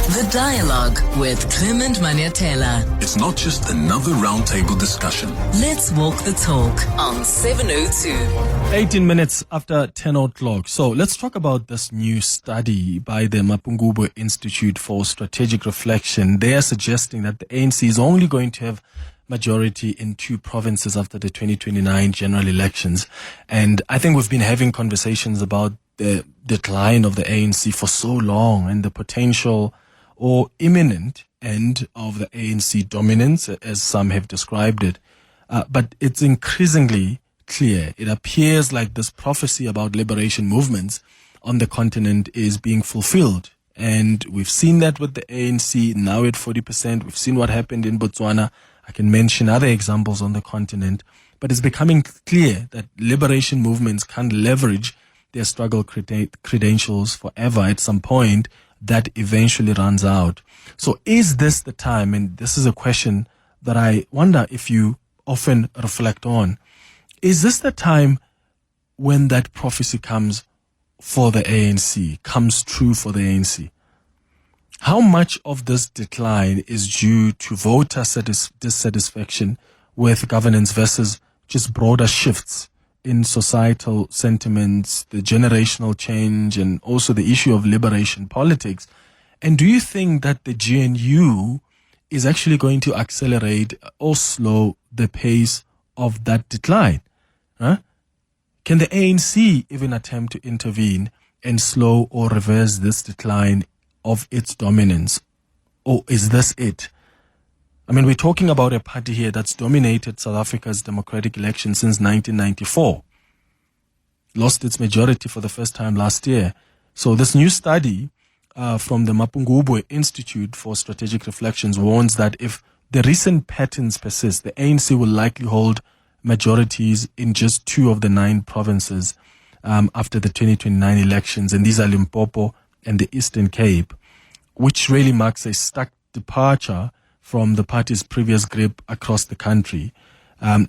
The Dialogue with Clement Manyathela. It's not just another roundtable discussion. Let's walk the talk on 702. 18 minutes after 10 o'clock. So let's talk about this new study by the Mapungubwe Institute for Strategic Reflection. They are suggesting that the ANC is only going to have majority in 2 provinces after the 2029 general elections. And I think we've been having conversations about the decline of the ANC for so long and the potential or imminent end of the ANC dominance, as some have described it. But it's increasingly clear. It appears like this prophecy about liberation movements on the continent is being fulfilled. And we've seen that with the ANC now at 40%. We've seen what happened in Botswana. I can mention other examples on the continent. But it's becoming clear that liberation movements can't leverage their struggle credentials forever. At some point, that eventually runs out. So is this the time, and this is a question that I wonder if you often reflect on, is this the time when that prophecy comes for the ANC, comes true for the ANC? How much of this decline is due to voter dissatisfaction with governance versus just broader shifts in societal sentiments, the generational change, and also the issue of liberation politics? And do you think that the GNU is actually going to accelerate or slow the pace of that decline? Can the ANC even attempt to intervene and slow or reverse this decline of its dominance? Or is this it? I mean, we're talking about a party here that's dominated South Africa's democratic election since 1994. Lost its majority for the first time last year. So this new study from the Mapungubwe Institute for Strategic Reflections warns that if the recent patterns persist, the ANC will likely hold majorities in just 2 of the 9 provinces after the 2029 elections. And these are Limpopo and the Eastern Cape, which really marks a stark departure from the party's previous grip across the country.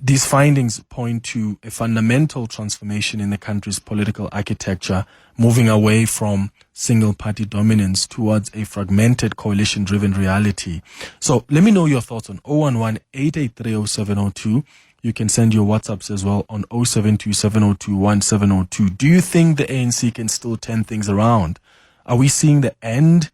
These findings point to a fundamental transformation in the country's political architecture, moving away from single-party dominance towards a fragmented coalition-driven reality. So let me know your thoughts on 011-883-0702. You can send your WhatsApps as well on 072-702-1702. Do you think the ANC can still turn things around? Are we seeing the end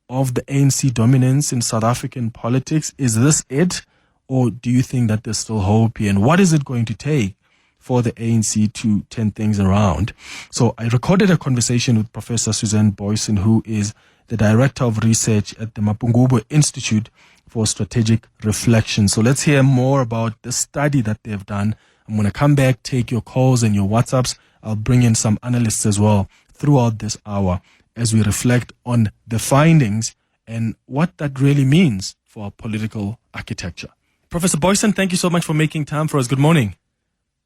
of the ANC dominance in South African politics? Is this it? Or do you think that there's still hope here? And what is it going to take for the ANC to turn things around? So I recorded a conversation with Professor Susan Booysen, who is the Director of Research at the Mapungubwe Institute for Strategic Reflection. So let's hear more about the study that they've done. I'm going to come back, take your calls and your WhatsApps. I'll bring in some analysts as well throughout this hour as we reflect on the findings and what that really means for our political architecture. Professor Booysen, thank you so much for making time for us. Good morning.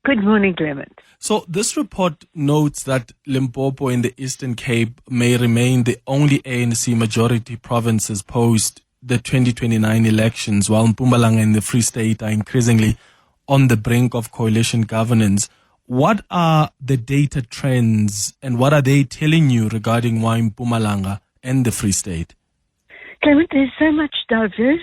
Good morning, Clement. So this report notes that Limpopo and the Eastern Cape may remain the only ANC majority provinces post the 2029 elections, while Mpumalanga and the Free State are increasingly on the brink of coalition governance. What are the data trends and what are they telling you regarding why Mpumalanga and the Free State? Clement, there's so much diverse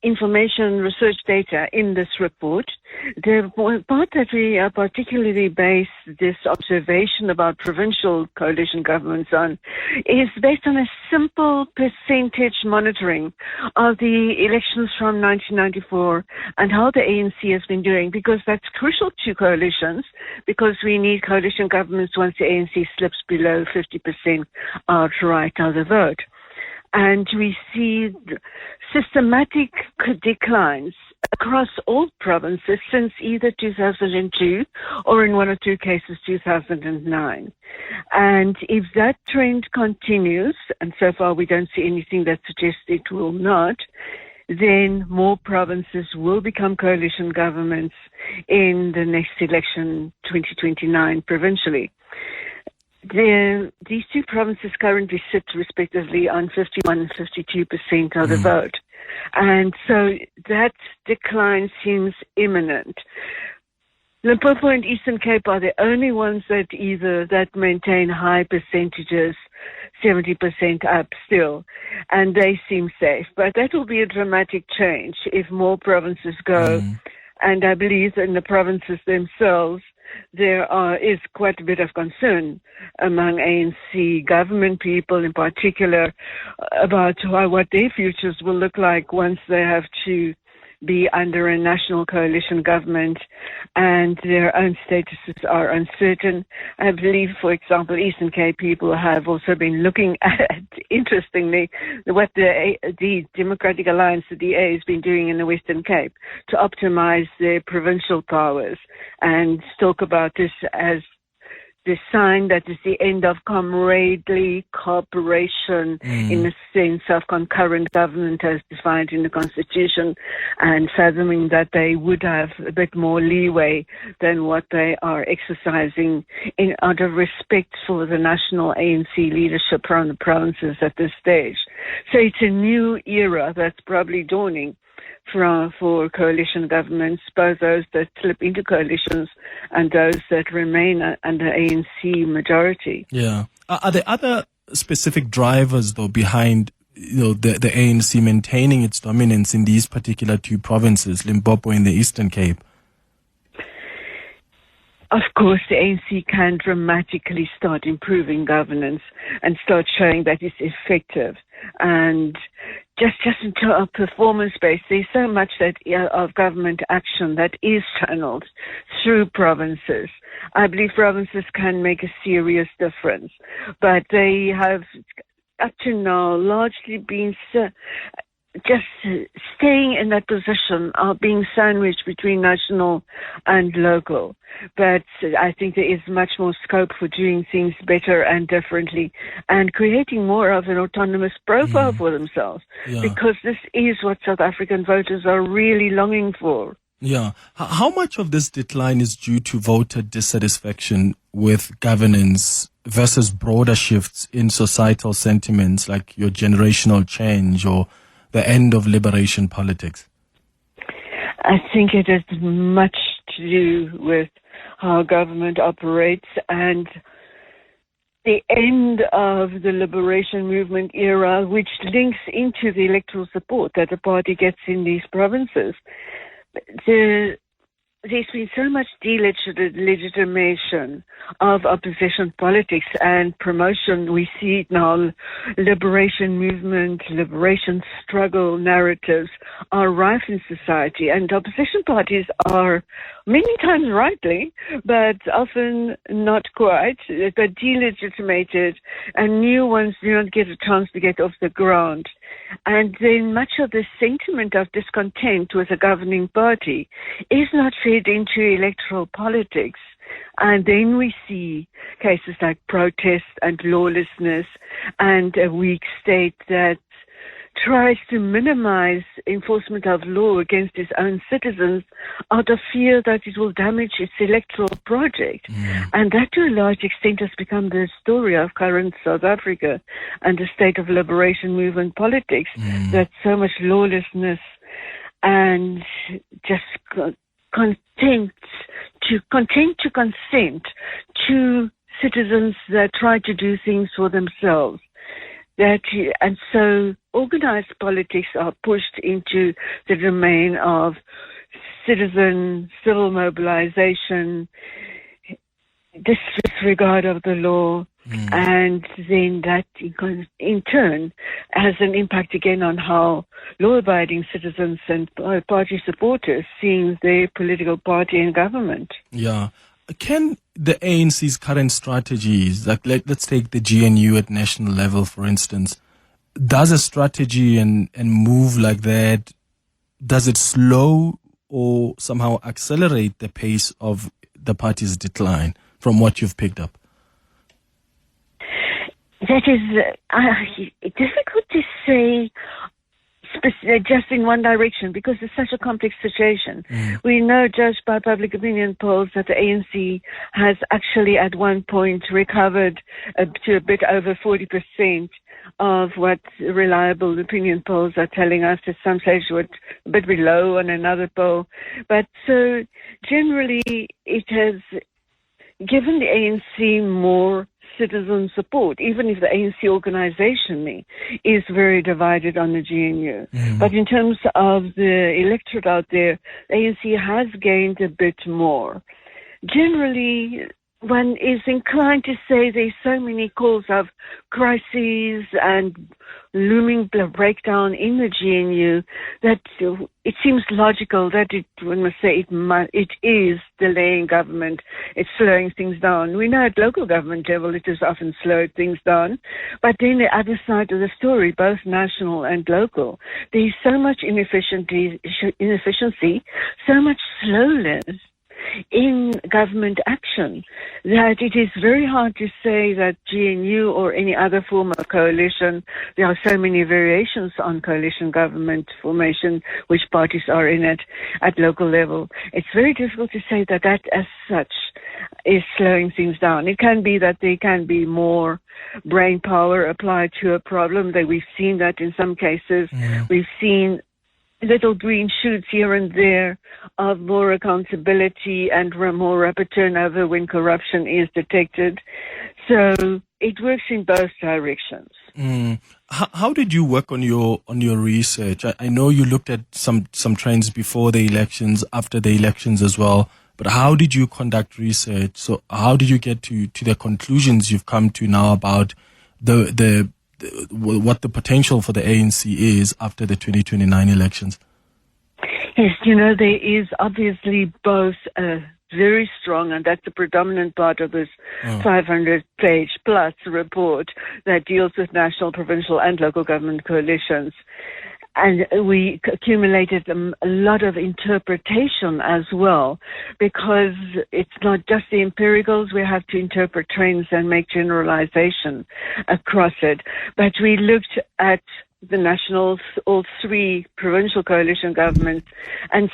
information, research data in this report. The part that we particularly base this observation about provincial coalition governments on is based on a simple percentage monitoring of the elections from 1994 and how the ANC has been doing, because that's crucial to coalitions, because we need coalition governments once the ANC slips below 50% outright of the vote. And we see systematic declines across all provinces since either 2002 or in 1 or 2 cases 2009. And if that trend continues, and so far we don't see anything that suggests it will not, then more provinces will become coalition governments in the next election, 2029, provincially. These 2 provinces currently sit respectively on 51 and 52% of the vote. And so that decline seems imminent. Limpopo and Eastern Cape are the only ones that maintain high percentages, 70% up still, and they seem safe. But that will be a dramatic change if more provinces go. And I believe in the provinces themselves, there is quite a bit of concern among ANC government people in particular about what their futures will look like once they have to be under a national coalition government and their own statuses are uncertain. I believe, for example, Eastern Cape people have also been looking at, interestingly, what the Democratic Alliance, the DA, has been doing in the Western Cape to optimize their provincial powers and talk about this as the sign that is the end of comradely cooperation in the sense of concurrent government as defined in the Constitution, and fathoming that they would have a bit more leeway than what they are exercising out of respect for the national ANC leadership from the provinces at this stage. So it's a new era that's probably dawning for coalition governments, both those that slip into coalitions and those that remain under ANC majority. Yeah. Are there other specific drivers, though, behind the ANC maintaining its dominance in these particular two provinces, Limpopo and the Eastern Cape? Of course, the ANC can dramatically start improving governance and start showing that it's effective. And just into a performance base, there's so much of government action that is channeled through provinces. I believe provinces can make a serious difference, but they have up to now largely been just staying in that position of being sandwiched between national and local. But I think there is much more scope for doing things better and differently and creating more of an autonomous profile for themselves, because this is what South African voters are really longing for. Yeah. How much of this decline is due to voter dissatisfaction with governance versus broader shifts in societal sentiments like your generational change or the end of liberation politics? I think it has much to do with how government operates and the end of the liberation movement era, which links into the electoral support that the party gets in these provinces. There's been so much delegitimation of opposition politics and promotion. We see it now. Liberation movement, liberation struggle narratives are rife in society, and opposition parties are many times rightly, but often not quite. They're delegitimated, and new ones do not get a chance to get off the ground. And then much of the sentiment of discontent with the governing party is not fed into electoral politics. And then we see cases like protest and lawlessness and a weak state that tries to minimize enforcement of law against its own citizens out of fear that it will damage its electoral project. And that to a large extent has become the story of current South Africa and the state of liberation movement politics, that so much lawlessness and just content to consent to citizens that try to do things for themselves. And so organized politics are pushed into the domain of civil mobilization, disregard of the law, and then that in turn has an impact again on how law-abiding citizens and party supporters see their political party and government. Yeah. Can the ANC's current strategies, like let's take the GNU at national level, for instance, does a strategy and move like that, does it slow or somehow accelerate the pace of the party's decline from what you've picked up? That is difficult to say just in one direction, because it's such a complex situation. We know, judged by public opinion polls, that the ANC has actually at one point recovered to a bit over 40% of what reliable opinion polls are telling us. At some stage we're a bit below on another poll. But so generally it has given the ANC more citizen support, even if the ANC organization is very divided on the GNU. But in terms of the electorate out there, the ANC has gained a bit more. Generally, one is inclined to say there's so many calls of crises and looming breakdown in the GNU that it seems logical that one must say it is delaying government, it's slowing things down. We know at local government level it has often slowed things down, but then the other side of the story, both national and local, there's so much inefficiency, so much slowness in government action that it is very hard to say that GNU or any other form of coalition, there are so many variations on coalition government formation, which parties are in it at local level. It's very difficult to say that as such is slowing things down. It can be that there can be more brain power applied to a problem. That we've seen that in some cases. We've seen little green shoots here and there of more accountability and more rapid turnover when corruption is detected. So it works in both directions. How did you work on your research? I know you looked at some trends before the elections, after the elections as well. But how did you conduct research? So how did you get to the conclusions you've come to now about what the potential for the ANC is after the 2029 elections? Yes, there is obviously both a very strong, and that's the predominant part of this 500-page plus report that deals with national, provincial, and local government coalitions. And we accumulated a lot of interpretation as well, because it's not just the empiricals. We have to interpret trends and make generalization across it. But we looked at the nationals, all three provincial coalition governments, and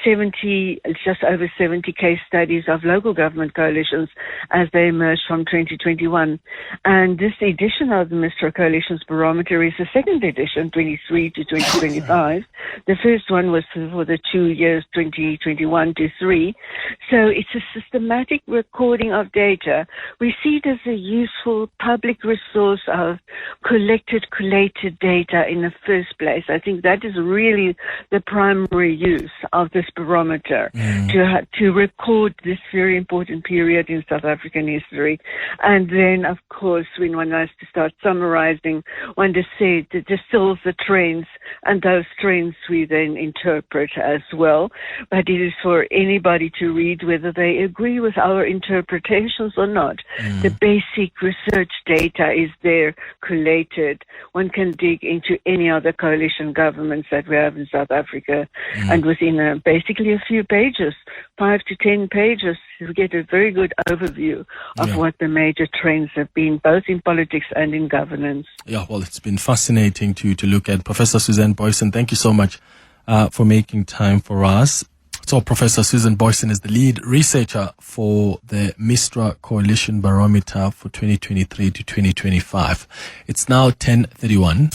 just over 70 case studies of local government coalitions as they emerged from 2021. And this edition of the MISTRA Coalitions Barometer is the second edition, 23 to 2025. The first one was for the 2 years, 2021 to 3. So it's a systematic recording of data. We see it as a useful public resource of collated data in the first place. I think that is really the primary use of this barometer, to record this very important period in South African history. And then, of course, when one has to start summarizing, one distills the trends, and those trends we then interpret as well. But it is for anybody to read whether they agree with our interpretations or not. The basic research data is there, collated. One can dig into any other coalition governments that we have in South Africa, and within basically a few pages, 5 to 10 pages, you get a very good overview of what the major trends have been, both in politics and in governance. Yeah, well, it's been fascinating to look at. Professor Susan Booysen, thank you so much for making time for us. So Professor Susan Booysen is the lead researcher for the MISTRA Coalition Barometer for 2023 to 2025. It's now 10:31.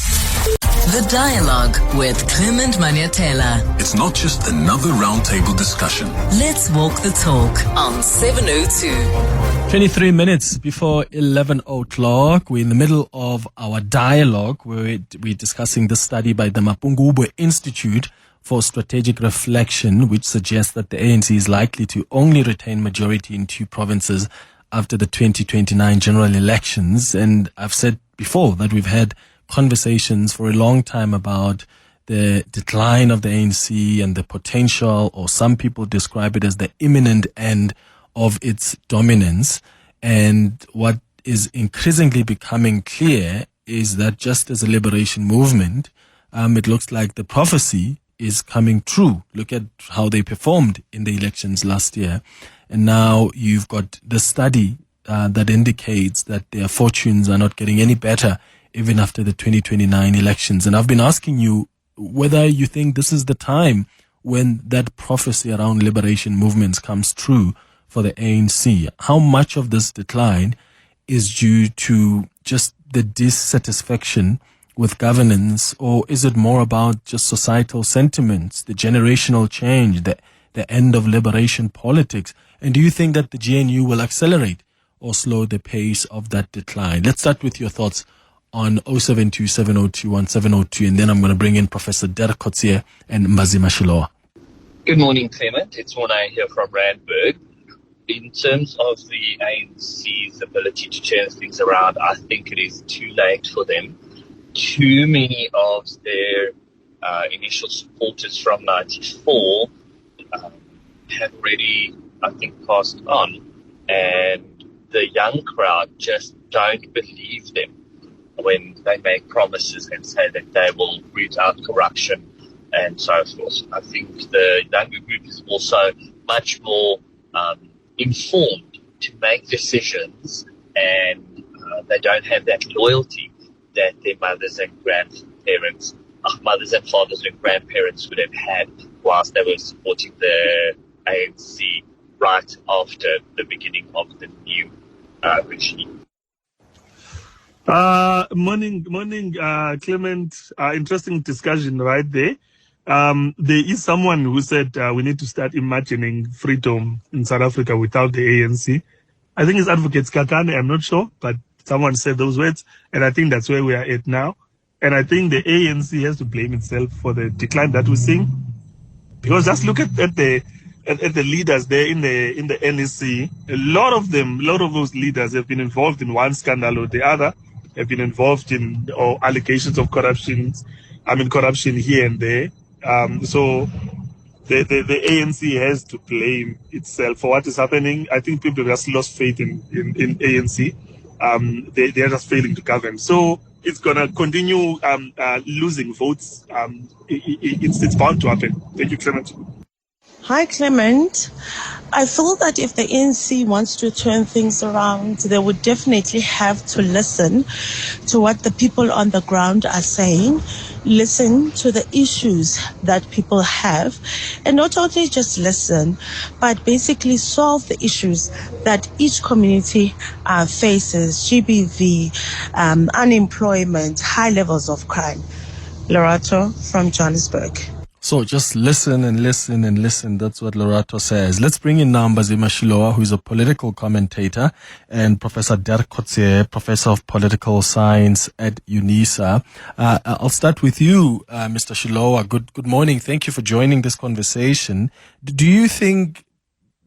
The Dialogue with Clement Manyathela. It's not just another roundtable discussion. Let's walk the talk on 702. 23 minutes before 11 o'clock. We're in the middle of our dialogue where we're discussing the study by the Mbhazima Institute for Strategic Reflection, which suggests that the ANC is likely to only retain majority in 2 provinces after the 2029 general elections. And I've said before that we've had conversations for a long time about the decline of the ANC and the potential, or some people describe it as the imminent end of its dominance. And what is increasingly becoming clear is that just as a liberation movement, it looks like the prophecy is coming true. Look at how they performed in the elections last year. And now you've got the study that indicates that their fortunes are not getting any better even after the 2029 elections. And I've been asking you whether you think this is the time when that prophecy around liberation movements comes true for the ANC. How much of this decline is due to just the dissatisfaction with governance, or is it more about just societal sentiments, the generational change, the end of liberation politics? And do you think that the GNU will accelerate or slow the pace of that decline? Let's start with your thoughts on 072-702-1702, and then I'm going to bring in Professor Dirk Kotzé and Mbhazima Shilowa. Good morning, Clement. It's Mornay here from Randburg. In terms of the ANC's ability to turn things around, I think it is too late for them. Too many of their initial supporters from 94 have already, I think, passed on. And the young crowd just don't believe them when they make promises and say that they will root out corruption and so forth. I think the younger group is also much more informed to make decisions, and they don't have that loyalty that their mothers and grandparents, mothers and fathers and grandparents would have had whilst they were supporting the ANC right after the beginning of the new regime. Morning, Clement. Interesting discussion right there. There is someone who said we need to start imagining freedom in South Africa without the ANC. I think it's Advocate Skatane, I'm not sure, but someone said those words, and I think that's where we are at now. And I think the ANC has to blame itself for the decline that we're seeing, because just look at the leaders there in the NEC. A lot of those leaders have been involved in one scandal or the other, have been involved in allegations of corruption here and there. So the ANC has to blame itself for what is happening. I think people have just lost faith in ANC. They are just failing to govern. So it's going to continue losing votes. It's bound to happen. Thank you, Clement. Hi, Clement. I feel that if the ANC wants to turn things around, they would definitely have to listen to what the people on the ground are saying, listen to the issues that people have, and not only just listen, but basically solve the issues that each community faces: GBV, unemployment, high levels of crime. Lorato from Johannesburg. So just listen and listen and listen. That's what Lorato says. Let's bring in now Mbhazima Shilowa, who is a political commentator, and Professor Dirk Kotzé, Professor of Political Science at UNISA. I'll start with you, Mr. Shilowa. Good morning. Thank you for joining this conversation. Do you think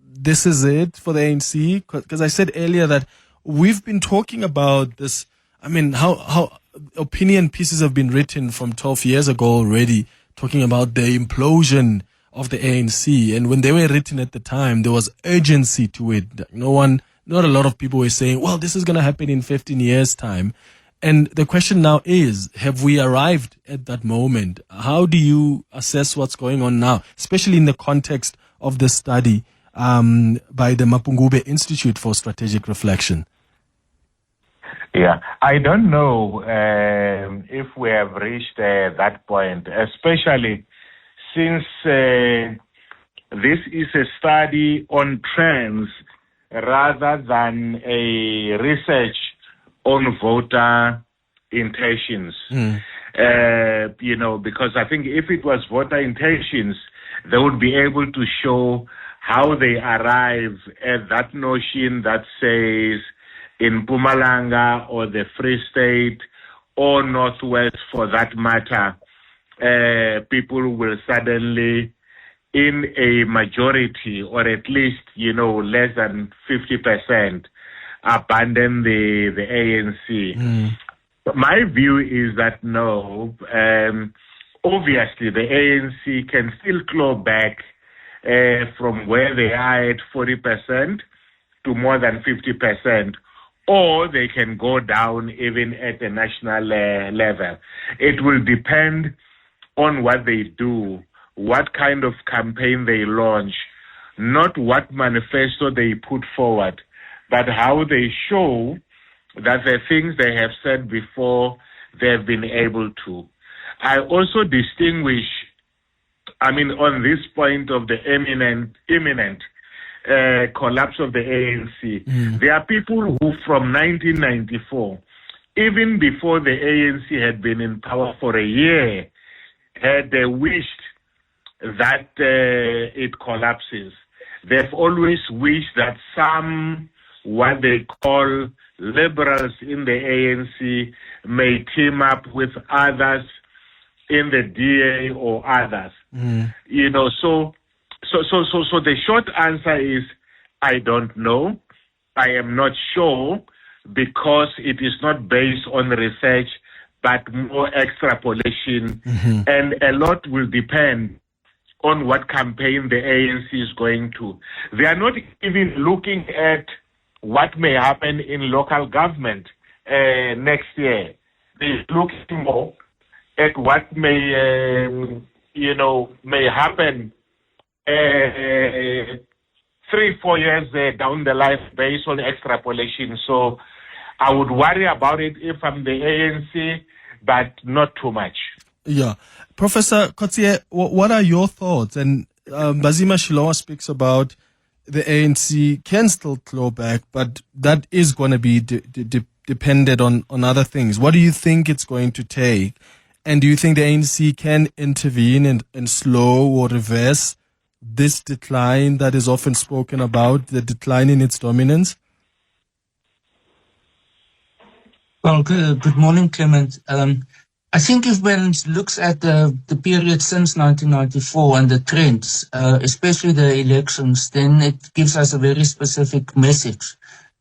this is it for the ANC? Because I said earlier that we've been talking about this. I mean, how opinion pieces have been written from 12 years ago already, talking about the implosion of the ANC. And when they were written at the time, there was urgency to it. Not a lot of people were saying, well, this is going to happen in 15 years' time. And the question now is, have we arrived at that moment? How do you assess what's going on now, especially in the context of the study by the Mapungubwe Institute for Strategic Reflection? Yeah, I don't know if we have reached that point, especially since this is a study on trends rather than a research on voter intentions. Because I think if it was voter intentions, they would be able to show how they arrive at that notion that says in Mpumalanga or the Free State or Northwest for that matter, people will suddenly, in a majority or at least, less than 50%, abandon the ANC. My view is that no, obviously the ANC can still claw back from where they are at 40% to more than 50%. Or they can go down even at a national level. It will depend on what they do, what kind of campaign they launch, not what manifesto they put forward, but how they show that the things they have said before, they've been able to. I also distinguish, on this point of the imminent collapse of the ANC. There are people who from 1994 even before the ANC had been in power for a year, had wished that it collapses. They've always wished that some, what they call liberals in the ANC, may team up with others in the DA or others. You know, so the short answer is, I don't know. I am not sure, because it is not based on research, but more extrapolation. And a lot will depend on what campaign the ANC is going to. They are not even looking at what may happen in local government next year. They're looking more at what may, may happen 3-4 years down the line based on extrapolation. So I would worry about it if I'm the ANC, but not too much. Yeah. Professor Kotzé, what are your thoughts? And Mbhazima Shilowa speaks about the ANC can still claw back, but that is going to be dependent on other things. What do you think it's going to take? And do you think the ANC can intervene and slow or reverse this decline that is often spoken about, the decline in its dominance? Well, good morning, Clement. I think if one looks at the period since 1994 and the trends, especially the elections, then it gives us a very specific message.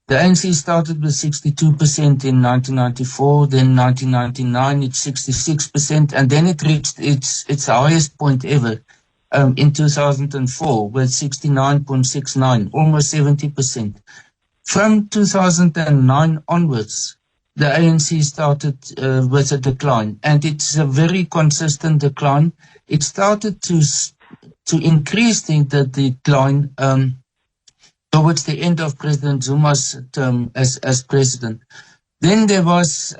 The ANC started with 62% in 1994, then 1999 it's 66%, and then it reached its highest point ever in 2004 with 69.69, almost 70%. From 2009 onwards, the ANC started with a decline, and it's a very consistent decline. It started to increase the decline towards the end of President Zuma's term as president. Then there was,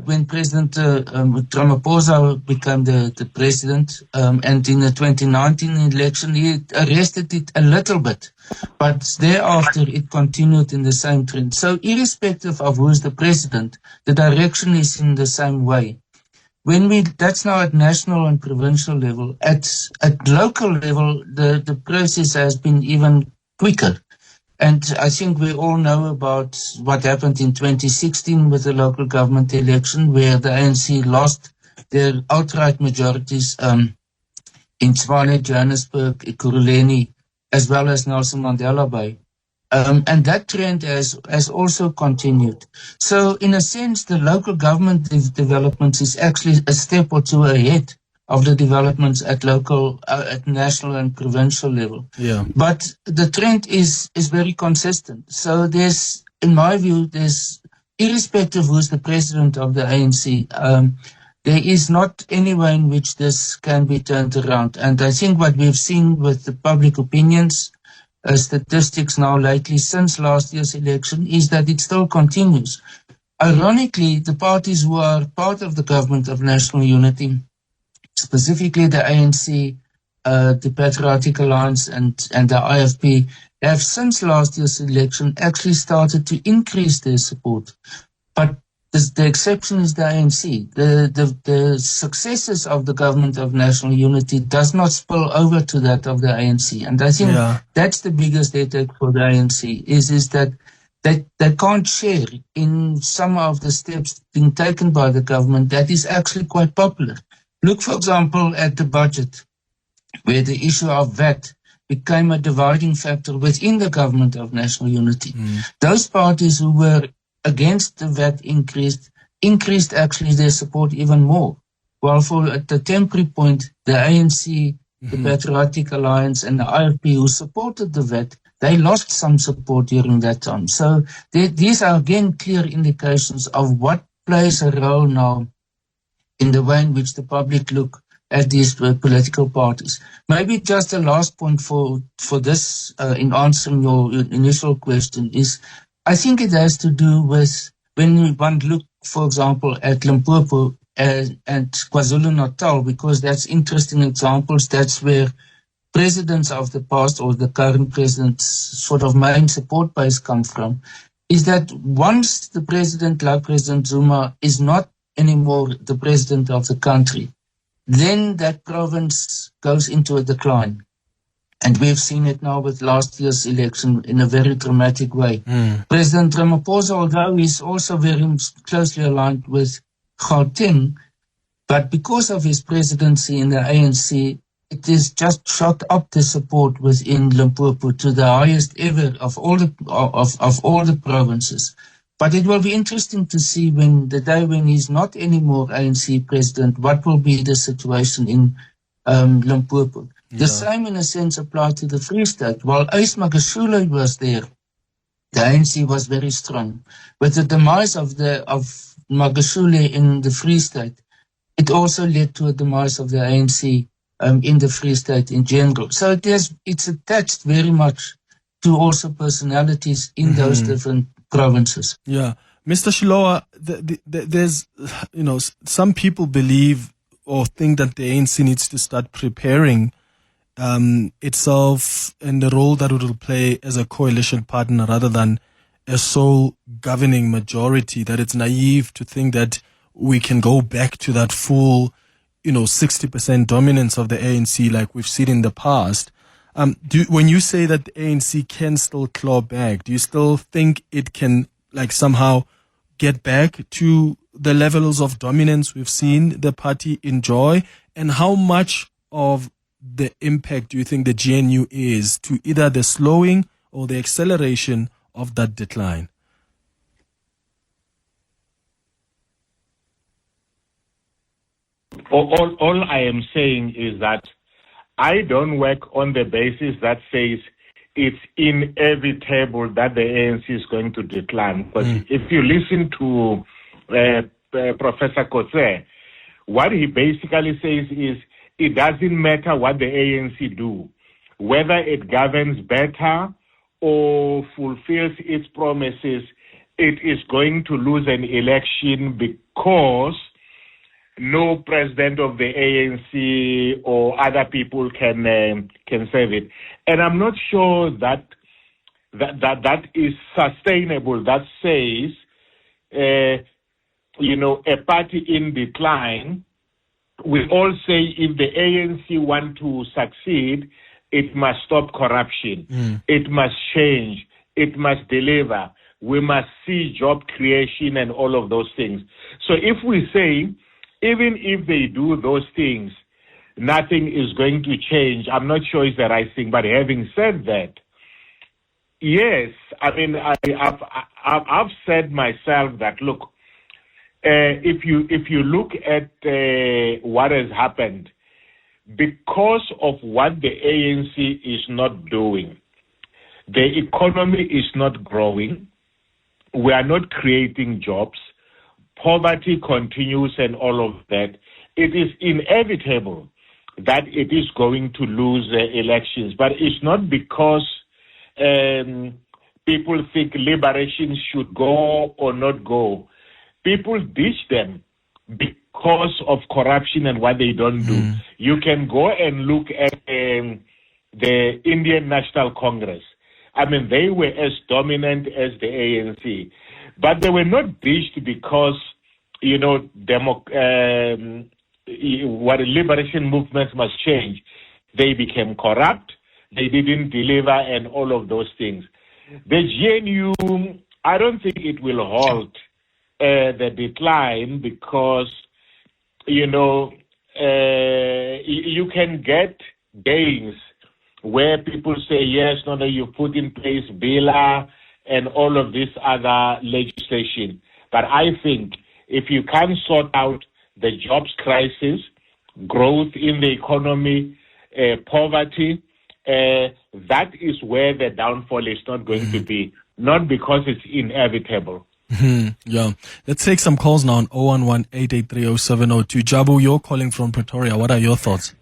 when President Ramaphosa became the president, and in the 2019 election, he arrested it a little bit. But thereafter, it continued in the same trend. So irrespective of who is the president, the direction is in the same way. That's now at national and provincial level. At local level, the process has been even quicker. And I think we all know about what happened in 2016 with the local government election, where the ANC lost their outright majorities in Tshwane, Johannesburg, Ekurhuleni, as well as Nelson Mandela Bay. And that trend has also continued. So in a sense, the local government developments is actually a step or two ahead of the developments at local, at national and provincial level. Yeah. But the trend is very consistent. So in my view, irrespective who's the president of the ANC, there is not any way in which this can be turned around. And I think what we've seen with the public opinions, statistics now lately since last year's election, is that it still continues. Ironically, the parties who are part of the government of national unity, specifically the ANC, the Patriotic Alliance and the IFP, have since last year's election actually started to increase their support. But the exception is the ANC. The successes of the government of national unity does not spill over to that of the ANC. And I think that's the biggest headache for the ANC, is that they can't share in some of the steps being taken by the government that is actually quite popular. Look, for example, at the budget, where the issue of VAT became a dividing factor within the government of national unity. Those parties who were against the VAT increased actually their support even more. While at the temporary point, the ANC, the Patriotic Alliance and the IFP who supported the VAT, they lost some support during that time. So these are again clear indications of what plays a role now in the way in which the public look at these political parties. Maybe just a last point for this, in answering your initial question, is I think it has to do with when one look, for example, at Limpopo and KwaZulu-Natal, because that's interesting examples. That's where presidents of the past or the current president's sort of main support base come from. is that once the president, like President Zuma, is not anymore the president of the country, then that province goes into a decline. And we've seen it now with last year's election in a very dramatic way. President Ramaphosa, although he's also very closely aligned with Gauteng, but because of his presidency in the ANC, it has just shot up the support within Limpopo to the highest ever of all the provinces. But it will be interesting to see when the day when he's not anymore ANC president, what will be the situation in Limpopo. The same, in a sense, applied to the Free State. While Ace Magashule was there, the ANC was very strong. With the demise of Magashule in the Free State, it also led to a demise of the ANC in the Free State in general. So it's attached very much to also personalities in those different provinces. Yeah. Mr. Shilowa, there's, some people believe or think that the ANC needs to start preparing itself and the role that it will play as a coalition partner rather than a sole governing majority, that it's naive to think that we can go back to that full, 60% dominance of the ANC like we've seen in the past. When you say that the ANC can still claw back, do you still think it can somehow get back to the levels of dominance we've seen the party enjoy? And how much of the impact do you think the GNU is to either the slowing or the acceleration of that decline? All I am saying is that I don't work on the basis that says it's inevitable that the ANC is going to decline. But if you listen to Professor Kotzé, what he basically says is it doesn't matter what the ANC do, whether it governs better or fulfills its promises, it is going to lose an election because no president of the ANC or other people can save it. And I'm not sure that is sustainable. That says, a party in decline. We all say if the ANC want to succeed, it must stop corruption. It must change. It must deliver. We must see job creation and all of those things. So if we say, even if they do those things, nothing is going to change, I'm not sure it's the right thing. But having said that, yes, I mean, I've said myself that, look, if you look at what has happened, because of what the ANC is not doing, the economy is not growing, we are not creating jobs, poverty continues and all of that, it is inevitable that it is going to lose elections. But it's not because people think liberation should go or not go. People ditch them because of corruption and what they don't do. You can go and look at the Indian National Congress. I mean, they were as dominant as the ANC. But they were not ditched because, what liberation movements must change. They became corrupt, they didn't deliver, and all of those things. The GNU, I don't think it will halt the decline because, you can get gains where people say, yes, no, you put in place BILA and all of this other legislation. But I think if you can sort out the jobs crisis, growth in the economy, poverty, that is where the downfall is not going to be, not because it's inevitable. Yeah. Let's take some calls now on 011-883-0702. Jabu, you're calling from Pretoria. What are your thoughts?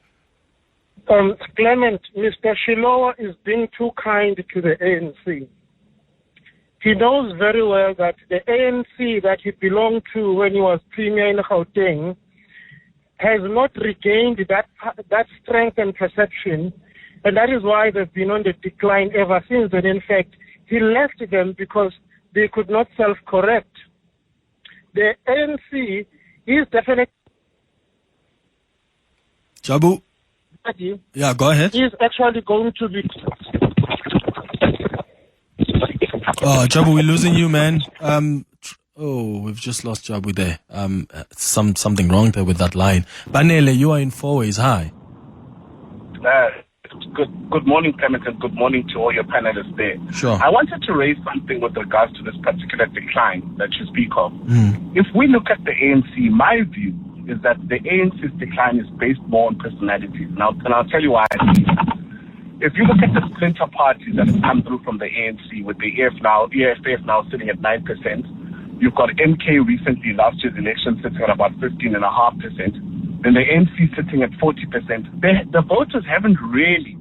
Clement, Mr. Shilowa is being too kind to the ANC. He knows very well that the ANC that he belonged to when he was premier in Gauteng has not regained that strength and perception, and that is why they've been on the decline ever since. And in fact, he left them because they could not self-correct. The ANC is definitely... Jabu? Yeah, go ahead. Is actually going to be... Jabu, we're losing you, man. We've just lost Jabu there. Something wrong there with that line. Banele, you are in 4 ways. Hi. Good morning, Clement, and good morning to all your panelists there. Sure. I wanted to raise something with regards to this particular decline that you speak of. If we look at the ANC, my view is that the ANC's decline is based more on personalities. And I'll tell you why. If you look at the splinter parties that have come through from the ANC, with the EFF now sitting at 9%, you've got MK recently, last year's election, sitting at about 15.5%. Then the ANC sitting at 40%. The voters haven't really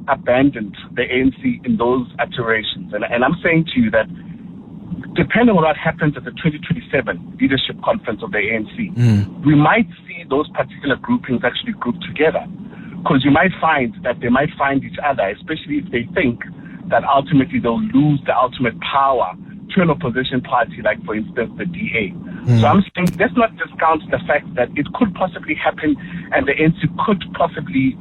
abandoned the ANC in those iterations. And I'm saying to you that depending on what happens at the 2027 leadership conference of the ANC, we might see those particular groupings actually group together. Because you might find that they might find each other, especially if they think that ultimately they'll lose the ultimate power to an opposition party, like, for instance, the DA. So I'm saying let's not discount the fact that it could possibly happen and the ANC could possibly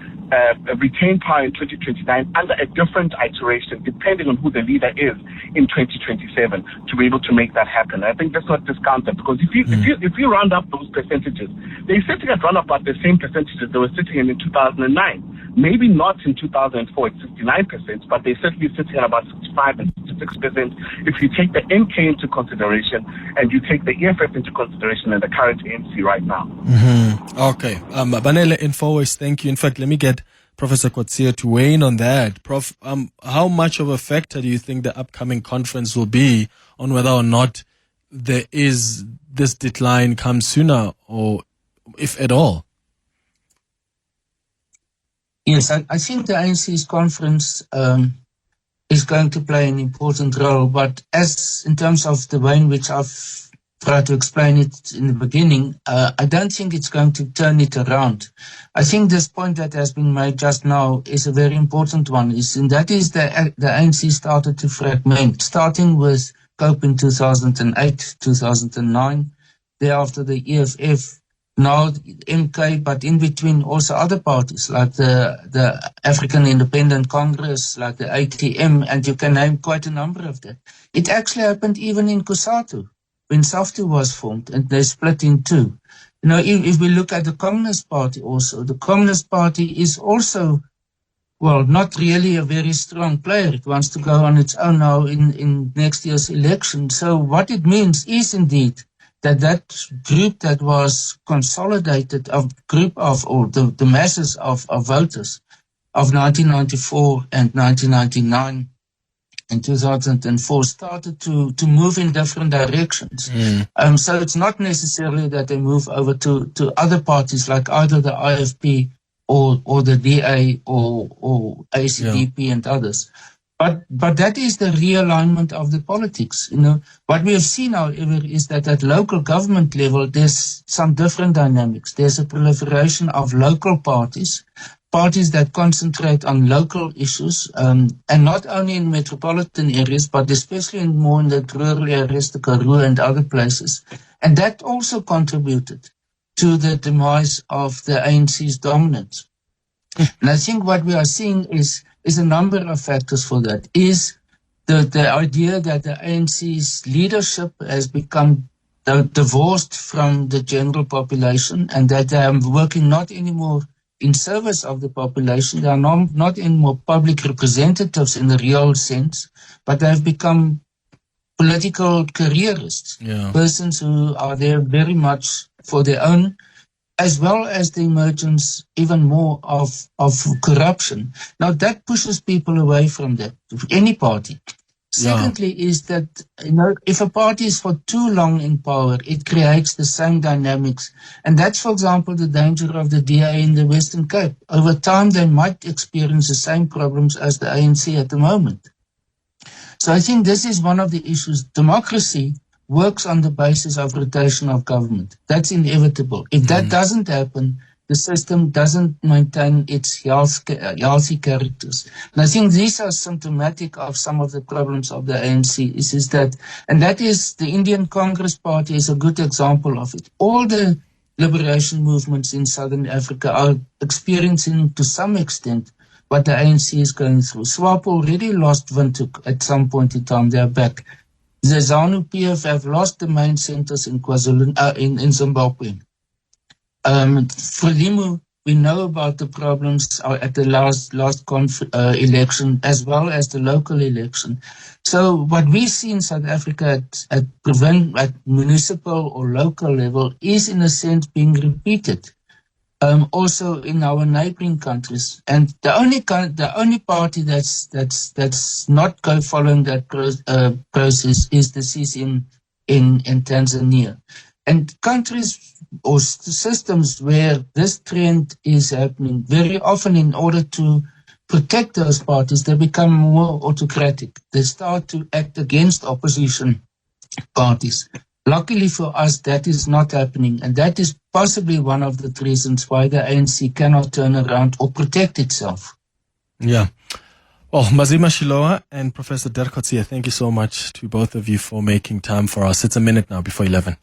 retain power in 2029 under a different iteration, depending on who the leader is in 2027, to be able to make that happen. I think let's not discount that, because if you round up those percentages, they're sitting at round about the same percentages they were sitting in 2009. Maybe not in 2004 at 69%, but they're certainly sitting at about 65 and 66% if you take the MK into consideration and you take the EFF into consideration and the current ANC right now. Okay. Banele, in 4 ways, thank you. In fact, let me get Professor Kotzé to weigh in on that. Prof, how much of a factor do you think the upcoming conference will be on whether or not there is this decline come sooner, or if at all? Yes, I think the ANC's conference is going to play an important role, but as in terms of the way in which I've tried to explain it in the beginning, I don't think it's going to turn it around. I think this point that has been made just now is a very important one, and that is the ANC started to fragment, starting with COPE in 2008, 2009, thereafter the EFF, now MK, but in between also other parties like the African Independent Congress, like the ATM, and you can name quite a number of them. It actually happened even in COSATU when SAFTU was formed and they split in two. You know, if we look at the Communist Party also, the Communist Party is also, well, not really a very strong player. It wants to go on its own now in next year's election. So what it means is indeed that group that was consolidated, the masses of voters of 1994 and 1999 and 2004 started to move in different directions. So it's not necessarily that they move over to other parties like either the IFP or the DA or ACDP and others. But that is the realignment of the politics. You know, what we have seen, however, is that at local government level, there's some different dynamics. There's a proliferation of local parties that concentrate on local issues, and not only in metropolitan areas, but especially more in the rural areas, the Karoo and other places. And that also contributed to the demise of the ANC's dominance. And I think what we are seeing is a number of factors for that. Is the idea that the ANC's leadership has become divorced from the general population, and that they are working not anymore in service of the population. They are not anymore public representatives in the real sense, but they have become political careerists, persons who are there very much for their own, as well as the emergence even more of corruption. Now that pushes people away from that, any party. Secondly is that, you know, if a party is for too long in power, it creates the same dynamics. And that's, for example, the danger of the DA in the Western Cape. Over time, they might experience the same problems as the ANC at the moment. So I think this is one of the issues. Democracy works on the basis of rotation of government. That's inevitable. If that doesn't happen, the system doesn't maintain its healthy characters. And I think these are symptomatic of some of the problems of the ANC, and that is the Indian Congress Party is a good example of it. All the liberation movements in Southern Africa are experiencing to some extent what the ANC is going through. SWAPO already lost Windhoek at some point in time. They are back. The ZANU-PF have lost the main centers in in Zimbabwe. Frelimu, we know about the problems at the last election as well as the local election. So what we see in South Africa at municipal or local level is in a sense being repeated. Also in our neighboring countries, and the only party that's not following that process is the CCM in Tanzania, and countries or systems where this trend is happening very often, in order to protect those parties, they become more autocratic. They start to act against opposition parties. Luckily for us, that is not happening, and that is possibly one of the reasons why the ANC cannot turn around or protect itself. Yeah. Well, Mbhazima Shilowa and Professor Dirk Kotzé, thank you so much to both of you for making time for us. It's a minute now before 11.